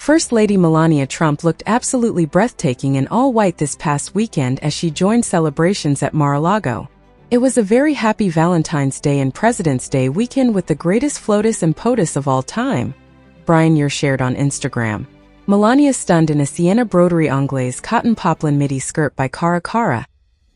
First Lady Melania Trump looked absolutely breathtaking in all white this past weekend as she joined celebrations at Mar-a-Lago. It was a very happy Valentine's Day and President's Day weekend with the greatest FLOTUS and POTUS of all time, Brian shared on Instagram. Melania stunned in a sienna broderie anglaise cotton poplin midi skirt by Cara,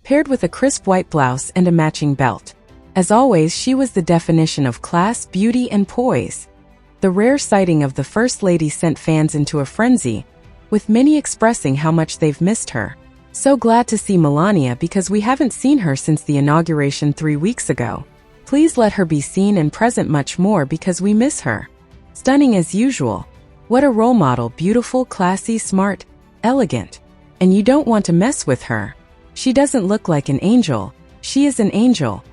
paired with a crisp white blouse and a matching belt. As always, she was the definition of class, beauty, and poise. The rare sighting of the First Lady sent fans into a frenzy, with many expressing how much they've missed her. So glad to see Melania because we haven't seen her since the inauguration 3 weeks ago. Please let her be seen and present much more because we miss her. Stunning as usual. What a role model, beautiful, classy, smart, elegant. And you don't want to mess with her. She doesn't look like an angel, she is an angel.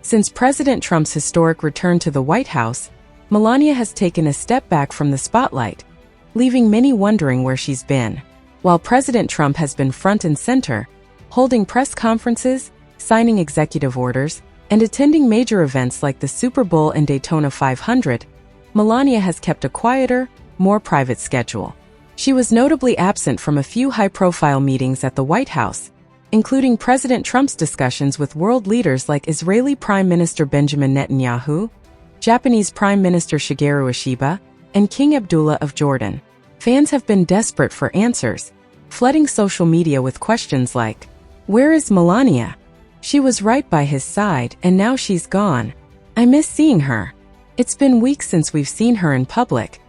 Since President Trump's historic return to the White House, Melania has taken a step back from the spotlight, leaving many wondering where she's been. While President Trump has been front and center, holding press conferences, signing executive orders, and attending major events like the Super Bowl and Daytona 500, Melania has kept a quieter, more private schedule. She was notably absent from a few high-profile meetings at the White House, including President Trump's discussions with world leaders like Israeli Prime Minister Benjamin Netanyahu, Japanese Prime Minister Shigeru Ishiba, and King Abdullah of Jordan. Fans have been desperate for answers, flooding social media with questions like, "Where is Melania? She was right by his side and now she's gone. I miss seeing her. It's been weeks since we've seen her in public.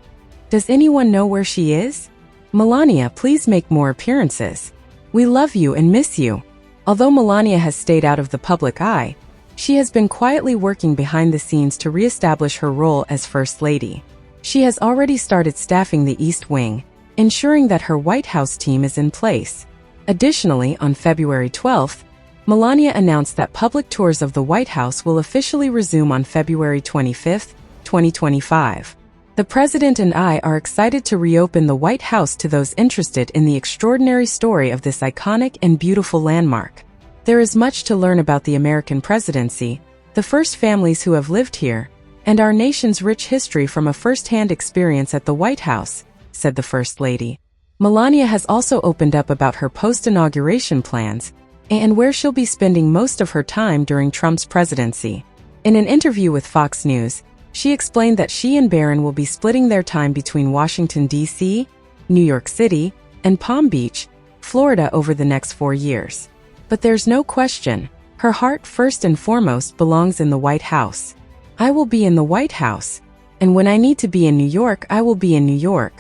Does anyone know where she is? Melania, please make more appearances. We love you and miss you." Although Melania has stayed out of the public eye, she has been quietly working behind the scenes to reestablish her role as First Lady. She has already started staffing the East Wing, ensuring that her White House team is in place. Additionally, on February 12th, Melania announced that public tours of the White House will officially resume on February 25th, 2025. The President and I are excited to reopen the White House to those interested in the extraordinary story of this iconic and beautiful landmark. There is much to learn about the American presidency, the first families who have lived here, and our nation's rich history from a first-hand experience at the White House, said the First Lady. Melania has also opened up about her post-inauguration plans and where she'll be spending most of her time during Trump's presidency. In an interview with Fox News, she explained that she and Barron will be splitting their time between Washington, D.C., New York City, and Palm Beach, Florida over the next 4 years. But there's no question, her heart first and foremost belongs in the White House. "I will be in the White House, and when I need to be in New York, I will be in New York.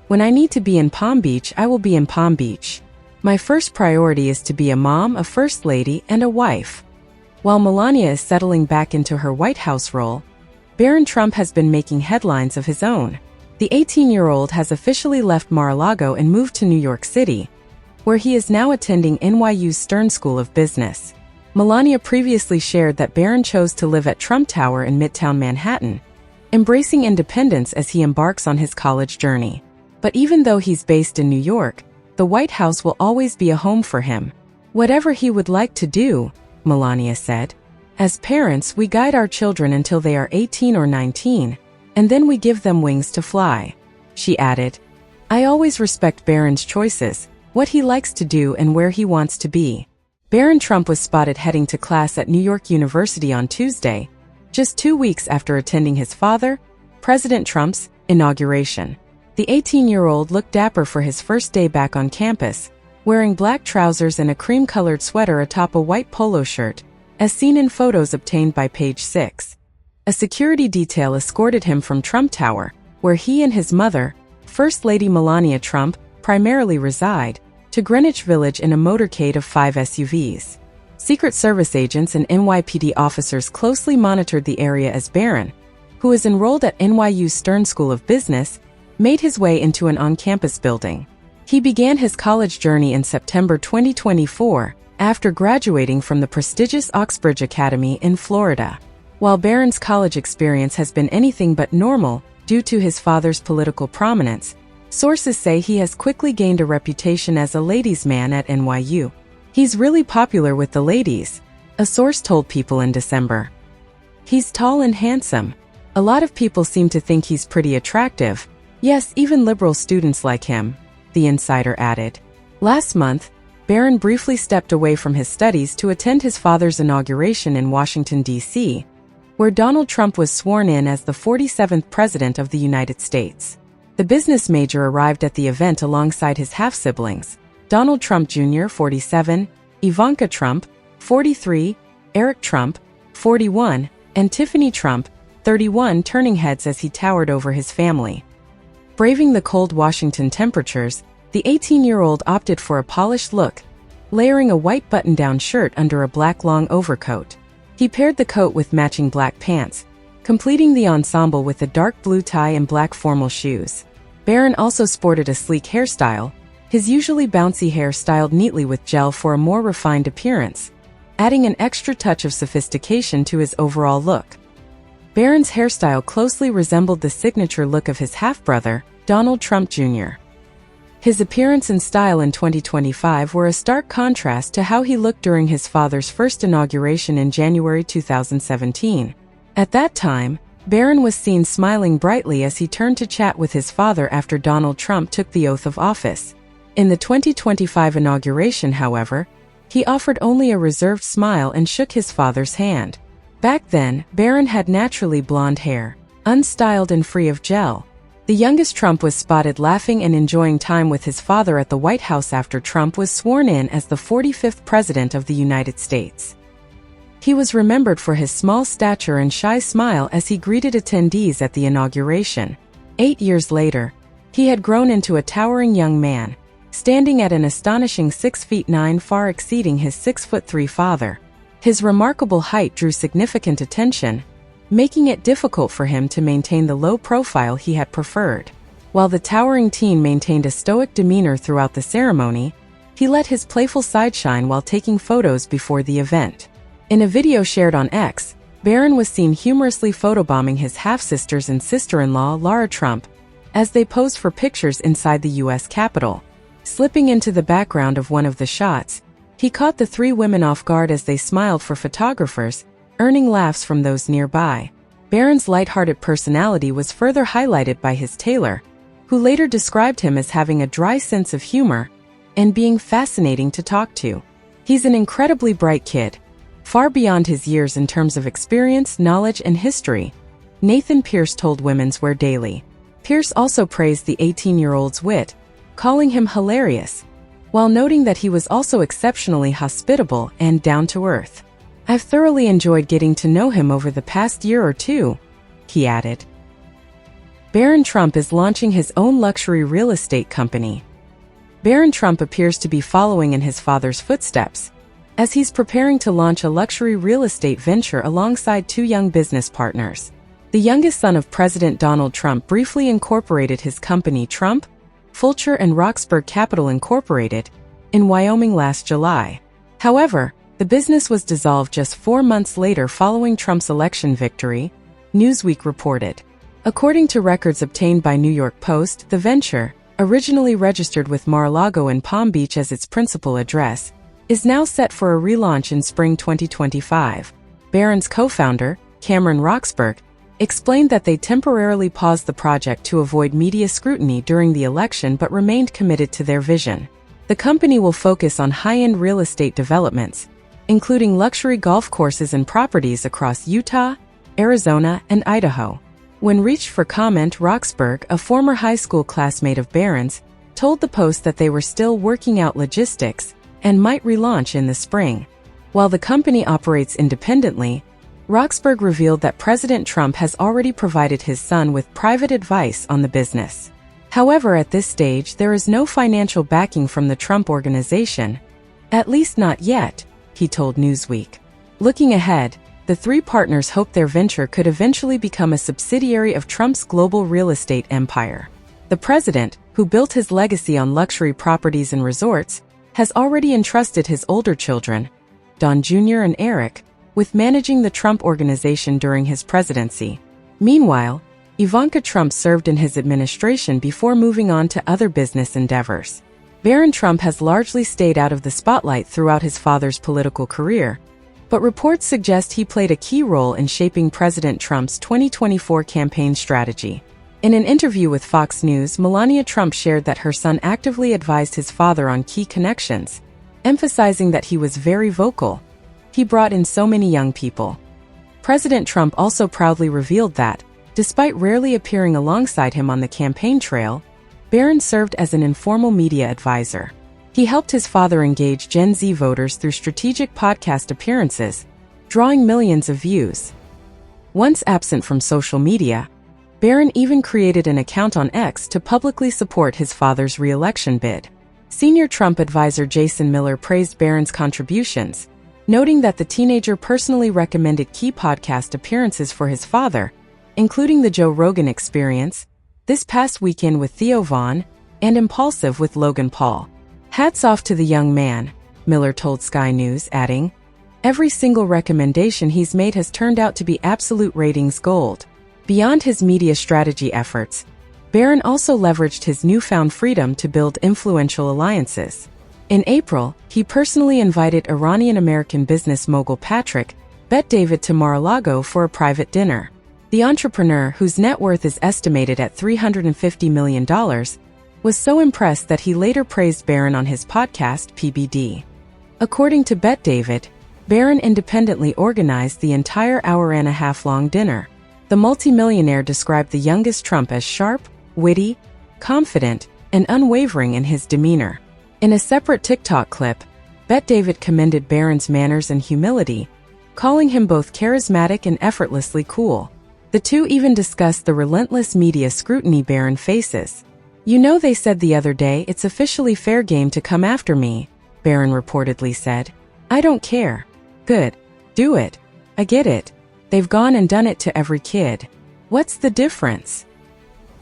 When I need to be in Palm Beach, I will be in Palm Beach. My first priority is to be a mom, a First Lady, and a wife." While Melania is settling back into her White House role, Barron Trump has been making headlines of his own. The 18-year-old has officially left Mar-a-Lago and moved to New York City, where he is now attending NYU's Stern School of Business. Melania previously shared that Barron chose to live at Trump Tower in Midtown Manhattan, embracing independence as he embarks on his college journey. But even though he's based in New York, the White House will always be a home for him. "Whatever he would like to do," Melania said. "As parents, we guide our children until they are 18 or 19, and then we give them wings to fly." She added, "I always respect Barron's choices, what he likes to do and where he wants to be." Barron Trump was spotted heading to class at New York University on Tuesday, just 2 weeks after attending his father, President Trump's, inauguration. The 18-year-old looked dapper for his first day back on campus, wearing black trousers and a cream-colored sweater atop a white polo shirt, as seen in photos obtained by Page 6. A security detail escorted him from Trump Tower, where he and his mother, First Lady Melania Trump, primarily reside, to Greenwich Village in a motorcade of 5 SUVs. Secret Service agents and NYPD officers closely monitored the area as Barron, who is enrolled at NYU's Stern School of Business, made his way into an on-campus building. He began his college journey in September 2024, after graduating from the prestigious Oxbridge Academy in Florida. While Barron's college experience has been anything but normal due to his father's political prominence, sources say he has quickly gained a reputation as a ladies' man at NYU. "He's really popular with the ladies," a source told People in December. "He's tall and handsome. A lot of people seem to think he's pretty attractive," Yes, even liberal students like him, the insider added. Last month, Barron briefly stepped away from his studies to attend his father's inauguration in Washington, D.C., where Donald Trump was sworn in as the 47th President of the United States. The business major arrived at the event alongside his half-siblings, Donald Trump Jr., 47, Ivanka Trump, 43, Eric Trump, 41, and Tiffany Trump, 31, turning heads as he towered over his family. Braving the cold Washington temperatures, the 18-year-old opted for a polished look, layering a white button-down shirt under a black long overcoat. He paired the coat with matching black pants, completing the ensemble with a dark blue tie and black formal shoes. Barron also sported a sleek hairstyle, his usually bouncy hair styled neatly with gel for a more refined appearance, adding an extra touch of sophistication to his overall look. Barron's hairstyle closely resembled the signature look of his half-brother, Donald Trump Jr. His appearance and style in 2025 were a stark contrast to how he looked during his father's first inauguration in January 2017. At that time, Barron was seen smiling brightly as he turned to chat with his father after Donald Trump took the oath of office. In the 2025 inauguration, however, he offered only a reserved smile and shook his father's hand. Back then, Barron had naturally blonde hair, unstyled and free of gel. The youngest Trump was spotted laughing and enjoying time with his father at the White House after Trump was sworn in as the 45th President of the United States. He was remembered for his small stature and shy smile as he greeted attendees at the inauguration. 8 years later, he had grown into a towering young man, standing at an astonishing 6'9", far exceeding his 6'3" father. His remarkable height drew significant attention, making it difficult for him to maintain the low profile he had preferred. While the towering teen maintained a stoic demeanor throughout the ceremony, he let his playful side shine while taking photos before the event. In a video shared on X, Barron was seen humorously photobombing his half-sisters and sister-in-law Lara Trump as they posed for pictures inside the U.S. Capitol. Slipping into the background of one of the shots, he caught the three women off guard as they smiled for photographers, earning laughs from those nearby. Barron's lighthearted personality was further highlighted by his tailor, who later described him as having a dry sense of humor and being fascinating to talk to. He's an incredibly bright kid, far beyond his years in terms of experience, knowledge, and history, Nathan Pierce told Women's Wear Daily. Pierce also praised the 18-year-old's wit, calling him hilarious, while noting that he was also exceptionally hospitable and down-to-earth. "I've thoroughly enjoyed getting to know him over the past year or two," he added. Barron Trump is launching his own luxury real estate company. Barron Trump appears to be following in his father's footsteps, as he's preparing to launch a luxury real estate venture alongside two young business partners. The youngest son of President Donald Trump briefly incorporated his company Trump, Fulcher and Roxburgh Capital Incorporated in Wyoming last July. However, the business was dissolved just 4 months later following Trump's election victory, Newsweek reported. According to records obtained by New York Post, the venture, originally registered with Mar-a-Lago in Palm Beach as its principal address, is now set for a relaunch in spring 2025. Barron's co-founder, Cameron Roxburgh, explained that they temporarily paused the project to avoid media scrutiny during the election but remained committed to their vision. The company will focus on high-end real estate developments, including luxury golf courses and properties across Utah, Arizona, and Idaho. When reached for comment, Roxburgh, a former high school classmate of Barron's, told the Post that they were still working out logistics and might relaunch in the spring. While the company operates independently, Roxburgh revealed that President Trump has already provided his son with private advice on the business. However, at this stage, there is no financial backing from the Trump organization, at least not yet, he told Newsweek. Looking ahead, the three partners hope their venture could eventually become a subsidiary of Trump's global real estate empire. The president, who built his legacy on luxury properties and resorts, has already entrusted his older children, Don Jr. and Eric, with managing the Trump organization during his presidency. Meanwhile, Ivanka Trump served in his administration before moving on to other business endeavors. Barron Trump has largely stayed out of the spotlight throughout his father's political career, but reports suggest he played a key role in shaping President Trump's 2024 campaign strategy. In an interview with Fox News, Melania Trump shared that her son actively advised his father on key connections, emphasizing that he was very vocal. He brought in so many young people. President Trump also proudly revealed that, despite rarely appearing alongside him on the campaign trail, Barron served as an informal media advisor. He helped his father engage Gen Z voters through strategic podcast appearances, drawing millions of views. Once absent from social media, Barron even created an account on X to publicly support his father's re-election bid. Senior Trump advisor Jason Miller praised Barron's contributions, noting that the teenager personally recommended key podcast appearances for his father, including The Joe Rogan Experience, This Past Weekend with Theo Vaughn, and Impulsive with Logan Paul. "Hats off to the young man," Miller told Sky News, adding, "Every single recommendation he's made has turned out to be absolute ratings gold." Beyond his media strategy efforts, Barron also leveraged his newfound freedom to build influential alliances. In April, he personally invited Iranian-American business mogul Patrick Bet-David to Mar-a-Lago for a private dinner. The entrepreneur, whose net worth is estimated at $350 million, was so impressed that he later praised Barron on his podcast, PBD. According to Bet-David, Barron independently organized the entire hour-and-a-half-long dinner. The multimillionaire described the youngest Trump as sharp, witty, confident, and unwavering in his demeanor. In a separate TikTok clip, Bet-David commended Barron's manners and humility, calling him both charismatic and effortlessly cool. The two even discussed the relentless media scrutiny Barron faces. "You know, they said the other day it's officially fair game to come after me," Barron reportedly said. "I don't care. Good. Do it. I get it. They've gone and done it to every kid. What's the difference?"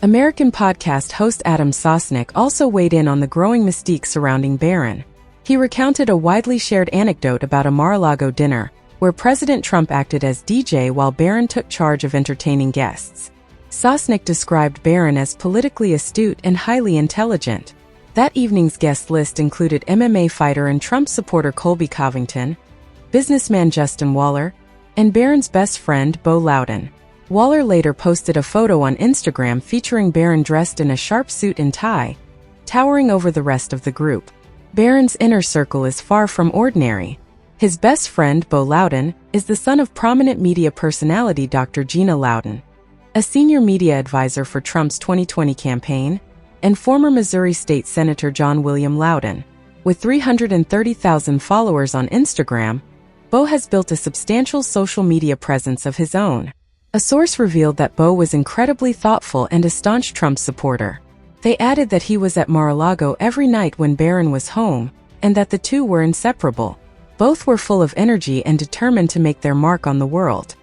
American podcast host Adam Sosnick also weighed in on the growing mystique surrounding Barron. He recounted a widely shared anecdote about a Mar-a-Lago dinner, where President Trump acted as DJ while Barron took charge of entertaining guests. Sosnick described Barron as politically astute and highly intelligent. That evening's guest list included MMA fighter and Trump supporter Colby Covington, businessman Justin Waller, and Barron's best friend Beau Loudon. Waller later posted a photo on Instagram featuring Barron dressed in a sharp suit and tie, towering over the rest of the group. Barron's inner circle is far from ordinary. His best friend, Beau Loudon, is the son of prominent media personality Dr. Gina Loudon, a senior media advisor for Trump's 2020 campaign, and former Missouri State Senator John William Loudon. With 330,000 followers on Instagram, Beau has built a substantial social media presence of his own. A source revealed that Beau was incredibly thoughtful and a staunch Trump supporter. They added that he was at Mar-a-Lago every night when Barron was home, and that the two were inseparable. Both were full of energy and determined to make their mark on the world.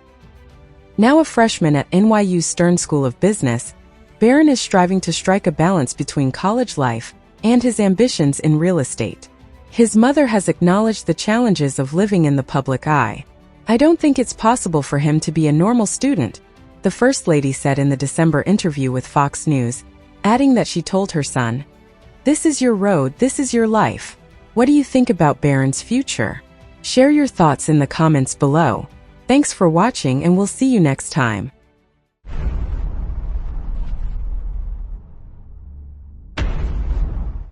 Now a freshman at NYU's Stern School of Business, Barron is striving to strike a balance between college life and his ambitions in real estate. His mother has acknowledged the challenges of living in the public eye. "I don't think it's possible for him to be a normal student," the First Lady said in the December interview with Fox News, adding that she told her son, "This is your road, this is your life. What do you think about Barron's future?" Share your thoughts in the comments below. Thanks for watching, and we'll see you next time.